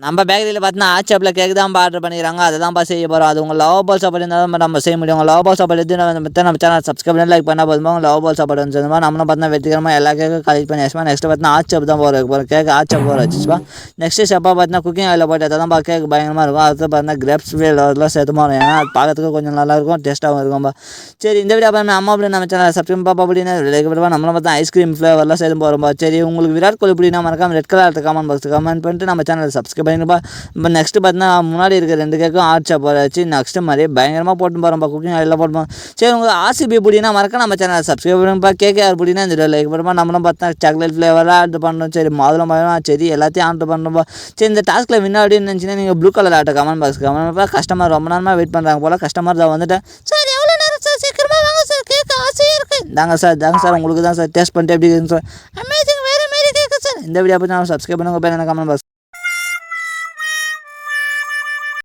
நம்ம பேக்கரியில் பார்த்தீங்கன்னா ஆச்சப்பில் கேக் தான்ப்பா ஆர்டர் பண்ணிக்கிறாங்க. அதை தான்ப்பா செய்ய போகிறோம். அது உங்கள் லவ் பால் சாப்பாடு இருந்தால் நம்ம செய்ய முடியும். உங்கள் லவ் பால் சாப்பாடு எடுத்து நம்ம சேனல் சப்ஸ்கிரைப் பண்ணி லைக் பண்ணால் போதுமா உங்கள் லவ் பால் சாப்பாடு வந்து நம்மளும் பார்த்தீங்கன்னா வெற்றிகரமாக எல்லா கேக்கும் கலெக்ட் பண்ணி வச்சுப்பா. நெக்ஸ்ட் பார்த்தீங்கன்னா ஆச்சப் தான் போகிற கேக் ஆச்சப் போகிற வச்சுப்பா. நெக்ஸ்ட் ஸ்டெப்பாக பார்த்தீங்கன்னா குக்கிங் ஆயில் போட்டு அதை தான்ப்பா கேக் பயங்கரமாக இருக்கும். அடுத்து பார்த்தீங்கன்னா கிரேப்ஸ் ஃப்ளேவர்லாம் சேர்த்துமா வரும். ஏன்னா அது பார்க்கறதுக்கு கொஞ்சம் நல்லாயிருக்கும், டேஸ்ட்டாகவும் இருக்கும்பா. சரி, இந்த வீடியோ பார்த்து அம்மா அப்படி நம்ம சேனல் சப்ஸ்கிரைப் பாப்பா அப்படின்னு லைக் பண்ணுவா. நம்மளும் பார்த்தா ஐஸ்கிரீம் ஃப்ளேவர்லாம் சேர்த்து போகிறோம்பா. சரி, உங்களுக்கு விராட் கோலி பிடினா மறக்காம red colour comment box comment பண்ணிட்டு நம்ம சேனலை சப்ஸ்கிரைப் பண்ணிருப்பா. இப்போ நெக்ஸ்ட் பார்த்தீங்கன்னா முன்னாடி இருக்க 2 கேக்கும் ஆர்ச்சா போகிறாச்சு. நெக்ஸ்ட்டு மாதிரியே பயங்கரமாக போட்டு போகிறோம்ப்பா. குக்கிங் ஆயிலெலாம் போட்டு சரி, உங்களுக்கு ஆர்சிபி பிடினா மறக்க நம்ம சேனலை சப்ஸ்கிரைப் பண்ணுப்பா. கேகேஆர் பிடினா இந்த லைக் பண்ணுப்பா. நம்மளும் பார்த்தா சாக்லேட் ஃப்ளேவராக ஆர்டர் பண்ணணும். சரி, மாதுளம் பழம் சரி எல்லாத்தையும் ஆர்டர் பண்ணணும்ப்பா. சரி, இந்த டாஸ்கில் வின் அப்படின்னு நினச்சின்னா நீங்கள் ப்ளூ கலர் ஆட்ட கமெண்ட் பாக்ஸ் கமெண்ட் பண்ணப்பா. கஸ்டமர் ரொம்ப நேரமாக வெயிட் பண்ணுறாங்க போல். கஸ்டமர் தான் வந்துட்டேன் சார். எவ்வளோ நேரம் சார்? சீக்கிரமாக வாங்க சார், கேட்க ஆசையாக இருக்குது. தாங்க சார் உங்களுக்கு தான் சார் டேஸ்ட் பண்ணிட்டு எப்படி இருக்குன்னு சார். அமேசிங், வேறு மாரி கேட்கு சார். இந்த வீடியோ பற்றி நான் சப்ஸ்கிரைப் பண்ணுங்க. Comment box